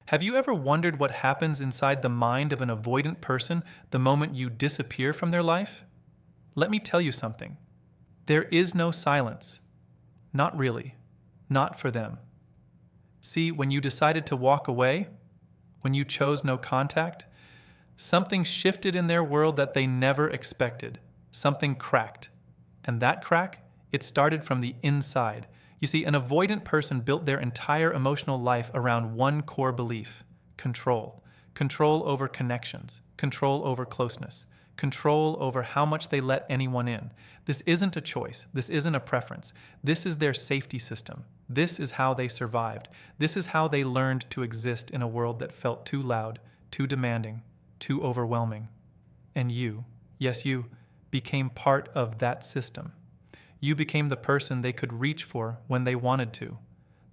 Have you ever wondered what happens inside the mind of an avoidant person the moment you disappear from their life? Let me tell you something. There is no silence. Not really. Not for them. See, when you decided to walk away, when you chose no contact, something shifted in their world that they never expected. Something cracked. And that crack, it started from the inside. You see, an avoidant person built their entire emotional life around one core belief: control. Control over connections. Control over closeness. Control over how much they let anyone in. This isn't a choice. This isn't a preference. This is their safety system. This is how they survived. This is how they learned to exist in a world that felt too loud, too demanding, too overwhelming. And you, yes you, became part of that system. You became the person they could reach for when they wanted to.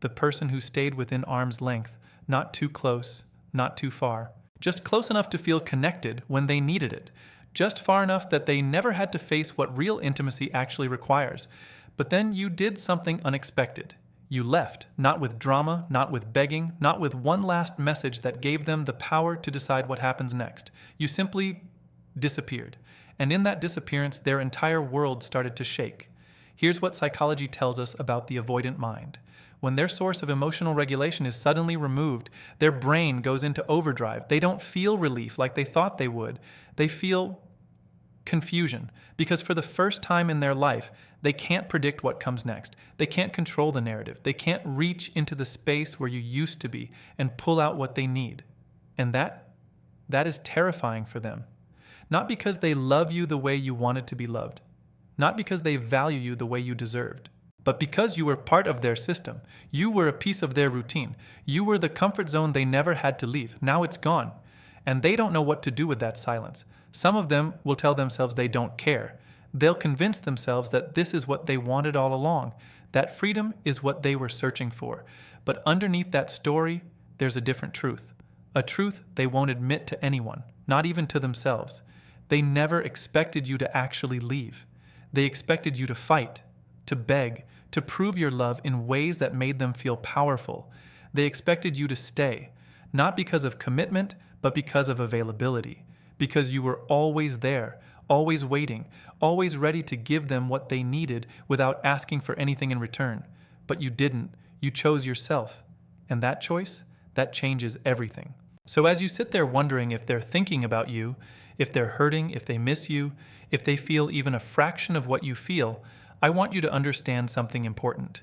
The person who stayed within arm's length, not too close, not too far. Just close enough to feel connected when they needed it. Just far enough that they never had to face what real intimacy actually requires. But then you did something unexpected. You left, not with drama, not with begging, not with one last message that gave them the power to decide what happens next. You simply disappeared. And in that disappearance, their entire world started to shake. Here's what psychology tells us about the avoidant mind. When their source of emotional regulation is suddenly removed, their brain goes into overdrive. They don't feel relief like they thought they would. They feel confusion, because for the first time in their life, they can't predict what comes next. They can't control the narrative. They can't reach into the space where you used to be and pull out what they need. And that is terrifying for them. Not because they love you the way you wanted to be loved. Not because they value you the way you deserved, but because you were part of their system. You were a piece of their routine. You were the comfort zone they never had to leave. Now it's gone. And they don't know what to do with that silence. Some of them will tell themselves they don't care. They'll convince themselves that this is what they wanted all along, that freedom is what they were searching for. But underneath that story, there's a different truth. A truth they won't admit to anyone, not even to themselves. They never expected you to actually leave. They expected you to fight, to beg, to prove your love in ways that made them feel powerful. They expected you to stay, not because of commitment, but because of availability. Because you were always there, always waiting, always ready to give them what they needed without asking for anything in return. But you didn't. You chose yourself. And that choice, that changes everything. So as you sit there wondering if they're thinking about you, if they're hurting, if they miss you, if they feel even a fraction of what you feel, I want you to understand something important.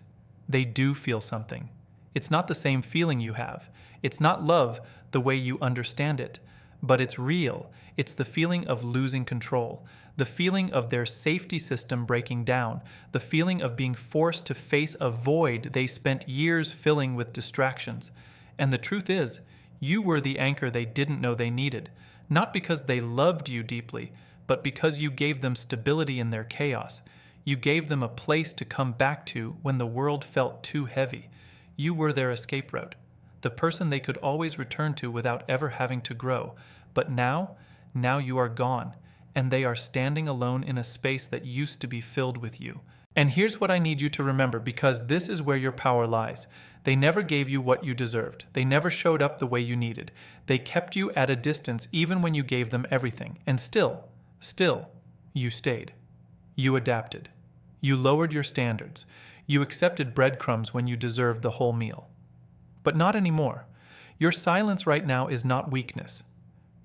They do feel something. It's not the same feeling you have. It's not love the way you understand it, but it's real. It's the feeling of losing control, the feeling of their safety system breaking down, the feeling of being forced to face a void they spent years filling with distractions. And the truth is, you were the anchor they didn't know they needed, not because they loved you deeply, but because you gave them stability in their chaos. You gave them a place to come back to when the world felt too heavy. You were their escape route, the person they could always return to without ever having to grow. But now you are gone, and they are standing alone in a space that used to be filled with you. And here's what I need you to remember, because this is where your power lies. They never gave you what you deserved. They never showed up the way you needed. They kept you at a distance even when you gave them everything. And still, you stayed. You adapted. You lowered your standards. You accepted breadcrumbs when you deserved the whole meal. But not anymore. Your silence right now is not weakness.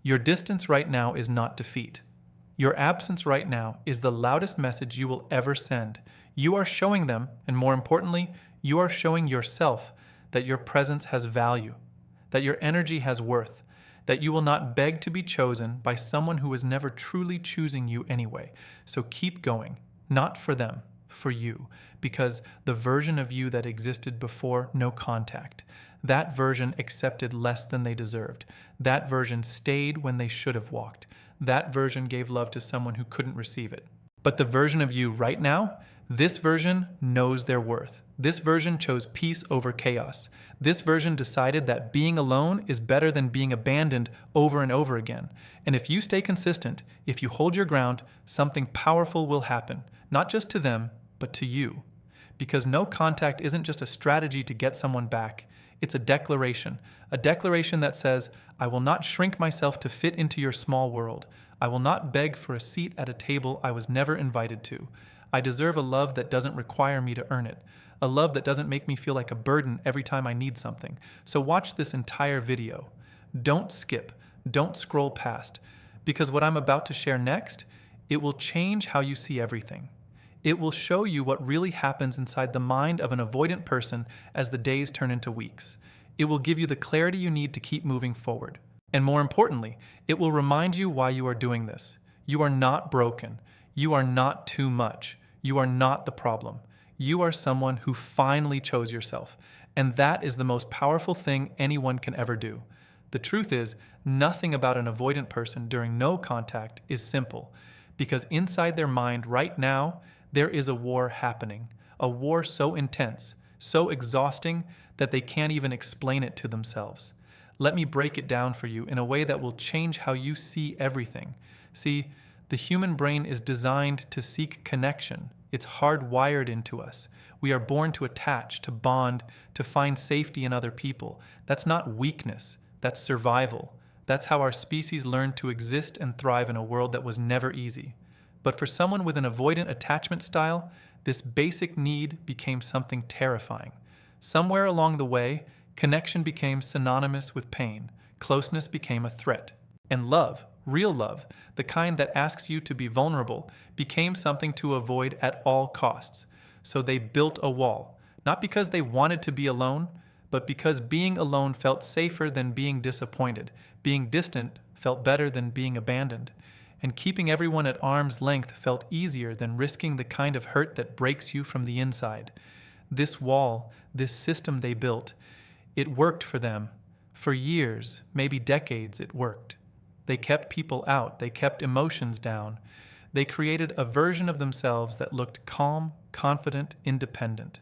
Your distance right now is not defeat. Your absence right now is the loudest message you will ever send. You are showing them, and more importantly, you are showing yourself that your presence has value, that your energy has worth, that you will not beg to be chosen by someone who was never truly choosing you anyway. So keep going, not for them, for you, because the version of you that existed before no contact, that version accepted less than they deserved. That version stayed when they should have walked. That version gave love to someone who couldn't receive it. But the version of you right now, this version knows their worth. This version chose peace over chaos. This version decided that being alone is better than being abandoned over and over again. And if you stay consistent, if you hold your ground, something powerful will happen, not just to them, but to you. Because no contact isn't just a strategy to get someone back. It's a declaration that says, I will not shrink myself to fit into your small world. I will not beg for a seat at a table I was never invited to. I deserve a love that doesn't require me to earn it, a love that doesn't make me feel like a burden every time I need something. So watch this entire video. Don't skip, don't scroll past, because what I'm about to share next, it will change how you see everything. It will show you what really happens inside the mind of an avoidant person as the days turn into weeks. It will give you the clarity you need to keep moving forward. And more importantly, it will remind you why you are doing this. You are not broken. You are not too much. You are not the problem. You are someone who finally chose yourself. And that is the most powerful thing anyone can ever do. The truth is, nothing about an avoidant person during no contact is simple, because inside their mind right now, there is a war happening, a war so intense, so exhausting that they can't even explain it to themselves. Let me break it down for you in a way that will change how you see everything. See, the human brain is designed to seek connection. It's hardwired into us. We are born to attach, to bond, to find safety in other people. That's not weakness, that's survival. That's how our species learned to exist and thrive in a world that was never easy. But for someone with an avoidant attachment style, this basic need became something terrifying. Somewhere along the way, connection became synonymous with pain. Closeness became a threat. And love, real love, the kind that asks you to be vulnerable, became something to avoid at all costs. So they built a wall, not because they wanted to be alone, but because being alone felt safer than being disappointed. Being distant felt better than being abandoned. And keeping everyone at arm's length felt easier than risking the kind of hurt that breaks you from the inside. This wall, this system they built, it worked for them. For years, maybe decades, it worked. They kept people out. They kept emotions down. They created a version of themselves that looked calm, confident, independent.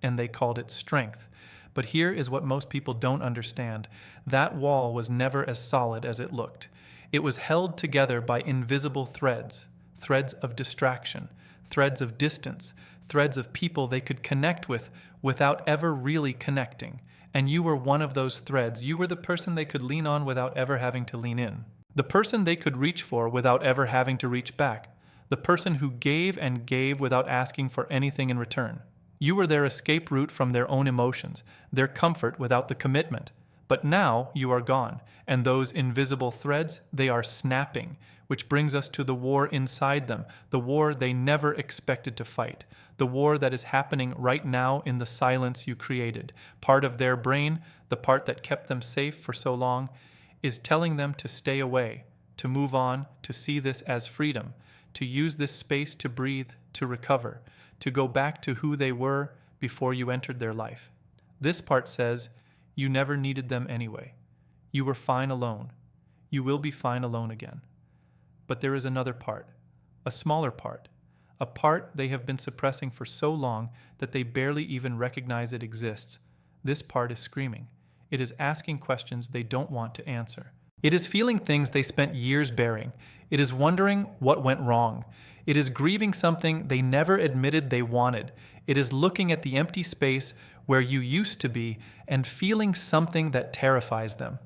And they called it strength. But here is what most people don't understand. That wall was never as solid as it looked. It was held together by invisible threads, threads of distraction, threads of distance, threads of people they could connect with without ever really connecting. And you were one of those threads. You were the person they could lean on without ever having to lean in. The person they could reach for without ever having to reach back. The person who gave and gave without asking for anything in return. You were their escape route from their own emotions, their comfort without the commitment. But now you are gone, and those invisible threads, they are snapping, which brings us to the war inside them, the war they never expected to fight, the war that is happening right now in the silence you created. Part of their brain, the part that kept them safe for so long, is telling them to stay away, to move on, to see this as freedom, to use this space to breathe, to recover, to go back to who they were before you entered their life. This part says, you never needed them anyway. You were fine alone. You will be fine alone again. But there is another part, a smaller part, a part they have been suppressing for so long that they barely even recognize it exists. This part is screaming. It is asking questions they don't want to answer. It is feeling things they spent years bearing. It is wondering what went wrong. It is grieving something they never admitted they wanted. It is looking at the empty space where you used to be and feeling something that terrifies them.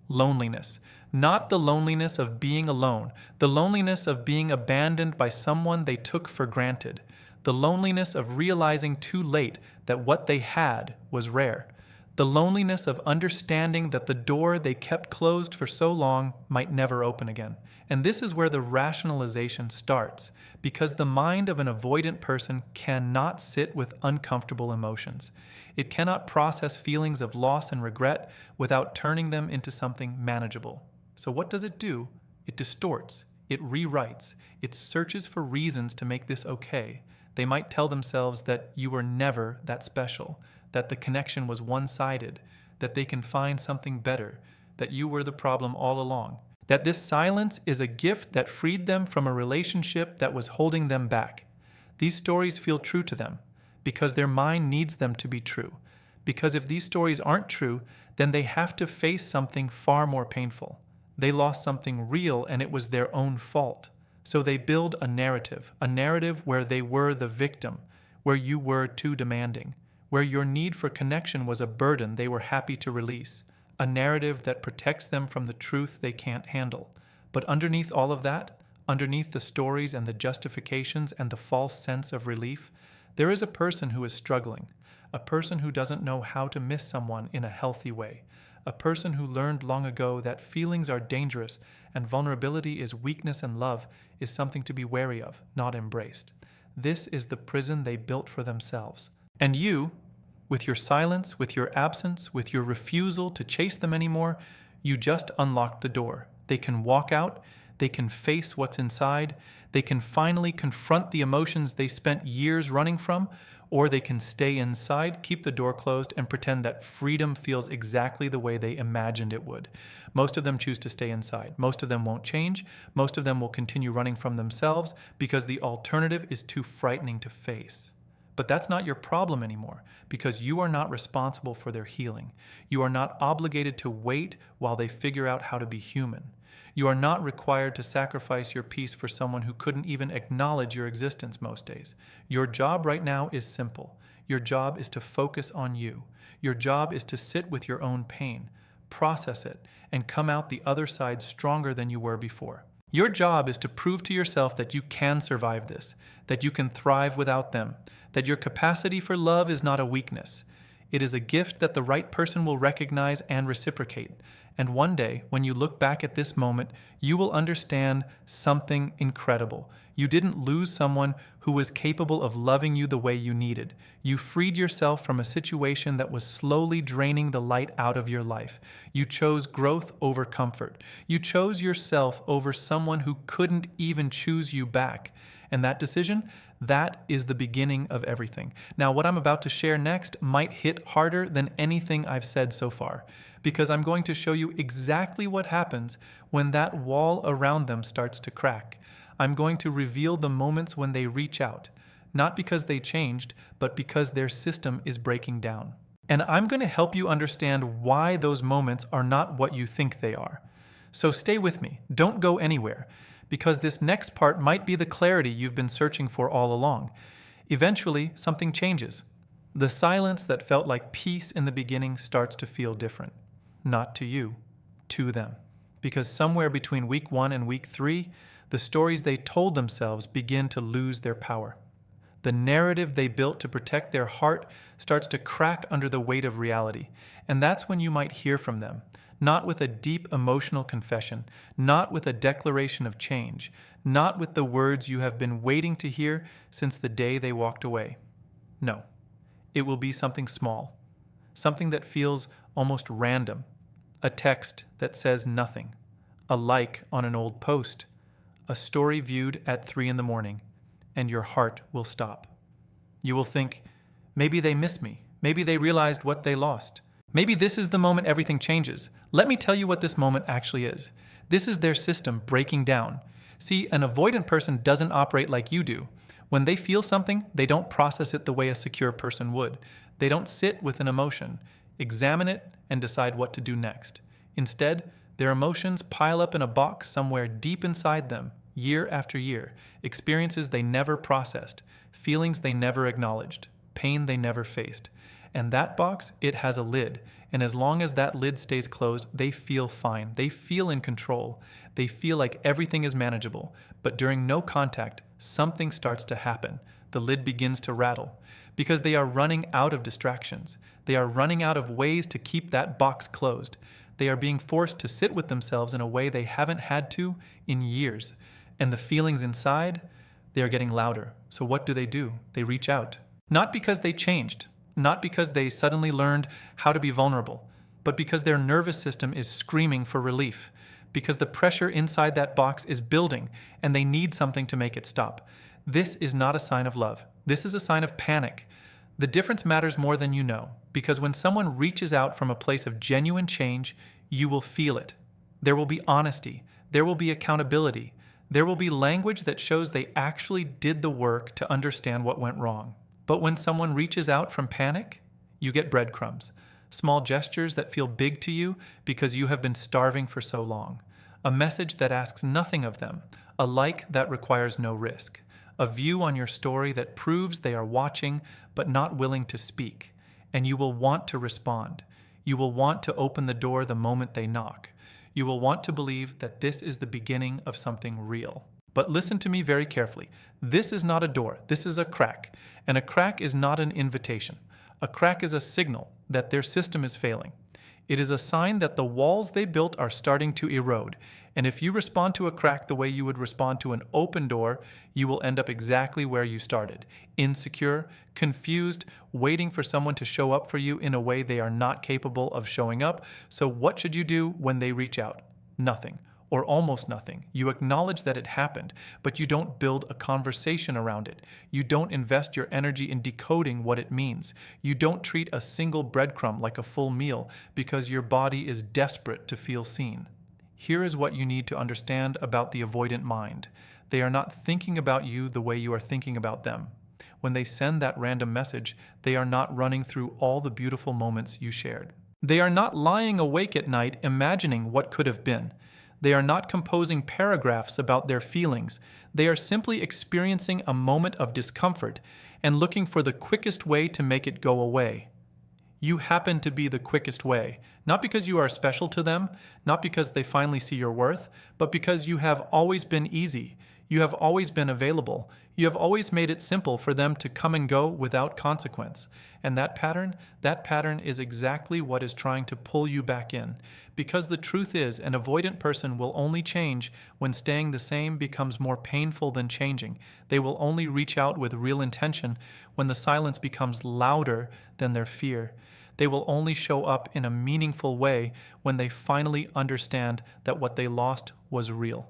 Loneliness. Not the loneliness of being alone, the loneliness of being abandoned by someone they took for granted, the loneliness of realizing too late that what they had was rare, the loneliness of understanding that the door they kept closed for so long might never open again. And this is where the rationalization starts, because the mind of an avoidant person cannot sit with uncomfortable emotions. It cannot process feelings of loss and regret without turning them into something manageable. So what does it do? It distorts, it rewrites, it searches for reasons to make this okay. They might tell themselves that you were never that special, that the connection was one-sided, that they can find something better, that you were the problem all along, that this silence is a gift that freed them from a relationship that was holding them back. These stories feel true to them because their mind needs them to be true. Because if these stories aren't true, then they have to face something far more painful. They lost something real and it was their own fault. So they build a narrative where they were the victim, where you were too demanding, where your need for connection was a burden they were happy to release, a narrative that protects them from the truth they can't handle. But underneath all of that, underneath the stories and the justifications and the false sense of relief, there is a person who is struggling, a person who doesn't know how to miss someone in a healthy way, a person who learned long ago that feelings are dangerous and vulnerability is weakness and love is something to be wary of, not embraced. This is the prison they built for themselves. And you, with your silence, with your absence, with your refusal to chase them anymore, you just unlocked the door. They can walk out, they can face what's inside, they can finally confront the emotions they spent years running from, or they can stay inside, keep the door closed, and pretend that freedom feels exactly the way they imagined it would. Most of them choose to stay inside. Most of them won't change. Most of them will continue running from themselves because the alternative is too frightening to face. But that's not your problem anymore, because you are not responsible for their healing. You are not obligated to wait while they figure out how to be human. You are not required to sacrifice your peace for someone who couldn't even acknowledge your existence most days. Your job right now is simple. Your job is to focus on you. Your job is to sit with your own pain, process it, and come out the other side stronger than you were before. Your job is to prove to yourself that you can survive this, that you can thrive without them, that your capacity for love is not a weakness. It is a gift that the right person will recognize and reciprocate. And one day, when you look back at this moment, you will understand something incredible. You didn't lose someone who was capable of loving you the way you needed. You freed yourself from a situation that was slowly draining the light out of your life. You chose growth over comfort. You chose yourself over someone who couldn't even choose you back. And that decision, that is the beginning of everything. Now, what I'm about to share next might hit harder than anything I've said so far, because I'm going to show you exactly what happens when that wall around them starts to crack. I'm going to reveal the moments when they reach out, not because they changed, but because their system is breaking down. And I'm going to help you understand why those moments are not what you think they are. So stay with me. Don't go anywhere, because this next part might be the clarity you've been searching for all along. Eventually, something changes. The silence that felt like peace in the beginning starts to feel different. Not to you, to them. Because somewhere between week 1 and week 3, the stories they told themselves begin to lose their power. The narrative they built to protect their heart starts to crack under the weight of reality. And that's when you might hear from them. Not with a deep emotional confession, not with a declaration of change, not with the words you have been waiting to hear since the day they walked away. No, it will be something small, something that feels almost random, a text that says nothing, a like on an old post, a story viewed at 3 a.m, and your heart will stop. You will think, maybe they miss me, maybe they realized what they lost. Maybe this is the moment everything changes. Let me tell you what this moment actually is. This is their system breaking down. See, an avoidant person doesn't operate like you do. When they feel something, they don't process it the way a secure person would. They don't sit with an emotion, examine it, and decide what to do next. Instead, their emotions pile up in a box somewhere deep inside them, year after year, experiences they never processed, feelings they never acknowledged, pain they never faced. And that box, it has a lid. And as long as that lid stays closed, they feel fine. They feel in control. They feel like everything is manageable. But during no contact, something starts to happen. The lid begins to rattle because they are running out of distractions. They are running out of ways to keep that box closed. They are being forced to sit with themselves in a way they haven't had to in years. And the feelings inside, they are getting louder. So what do? They reach out. Not because they changed. Not because they suddenly learned how to be vulnerable, but because their nervous system is screaming for relief, because the pressure inside that box is building and they need something to make it stop. This is not a sign of love. This is a sign of panic. The difference matters more than you know, because when someone reaches out from a place of genuine change, you will feel it. There will be honesty. There will be accountability. There will be language that shows they actually did the work to understand what went wrong. But when someone reaches out from panic, you get breadcrumbs, small gestures that feel big to you because you have been starving for so long, a message that asks nothing of them, a like that requires no risk, a view on your story that proves they are watching but not willing to speak. and you will want to respond. You will want to open the door the moment they knock. You will want to believe that this is the beginning of something real. But listen to me very carefully. This is not a door, this is a crack. And a crack is not an invitation. A crack is a signal that their system is failing. It is a sign that the walls they built are starting to erode. And if you respond to a crack the way you would respond to an open door, you will end up exactly where you started. Insecure, confused, waiting for someone to show up for you in a way they are not capable of showing up. So what should you do when they reach out? Nothing. Or almost nothing. You acknowledge that it happened, but you don't build a conversation around it. You don't invest your energy in decoding what it means. You don't treat a single breadcrumb like a full meal because your body is desperate to feel seen. Here is what you need to understand about the avoidant mind. They are not thinking about you the way you are thinking about them. When they send that random message, they are not running through all the beautiful moments you shared. They are not lying awake at night imagining what could have been. They are not composing paragraphs about their feelings. They are simply experiencing a moment of discomfort and looking for the quickest way to make it go away. You happen to be the quickest way, not because you are special to them, not because they finally see your worth, but because you have always been easy. You have always been available. You have always made it simple for them to come and go without consequence. And that pattern is exactly what is trying to pull you back in. Because the truth is, an avoidant person will only change when staying the same becomes more painful than changing. They will only reach out with real intention when the silence becomes louder than their fear. They will only show up in a meaningful way when they finally understand that what they lost was real.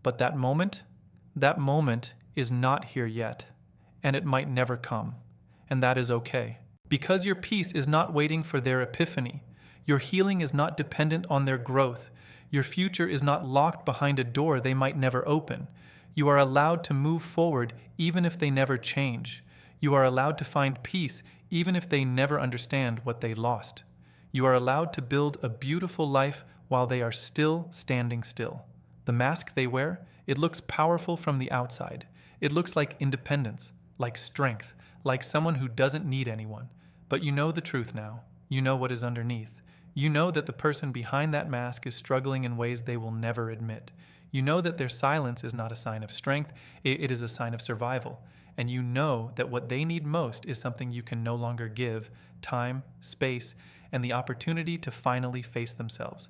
But that moment is not here yet, and it might never come, and that is okay. Because your peace is not waiting for their epiphany, your healing is not dependent on their growth, your future is not locked behind a door they might never open. You are allowed to move forward even if they never change. You are allowed to find peace even if they never understand what they lost. You are allowed to build a beautiful life while they are still standing still. The mask they wear, it looks powerful from the outside. It looks like independence, like strength, like someone who doesn't need anyone. But you know the truth now. You know what is underneath. You know that the person behind that mask is struggling in ways they will never admit. You know that their silence is not a sign of strength, it is a sign of survival. And you know that what they need most is something you can no longer give: time, space, and the opportunity to finally face themselves.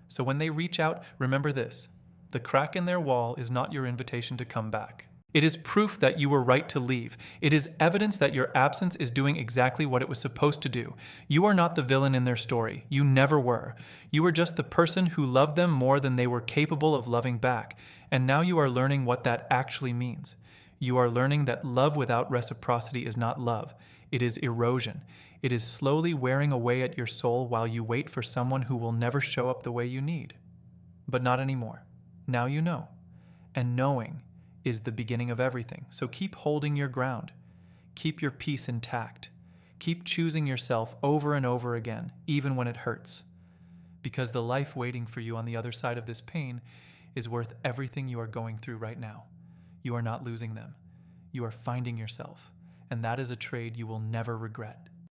So when they reach out, remember this: the crack in their wall is not your invitation to come back. It is proof that you were right to leave. It is evidence that your absence is doing exactly what it was supposed to do. You are not the villain in their story. You never were. You were just the person who loved them more than they were capable of loving back. And now you are learning what that actually means. You are learning that love without reciprocity is not love. It is erosion. It is slowly wearing away at your soul while you wait for someone who will never show up the way you need. But not anymore. Now you know. And knowing is the beginning of everything. So keep holding your ground. Keep your peace intact. Keep choosing yourself over and over again, even when it hurts. Because the life waiting for you on the other side of this pain is worth everything you are going through right now. You are not losing them. You are finding yourself. And that is a trade you will never regret.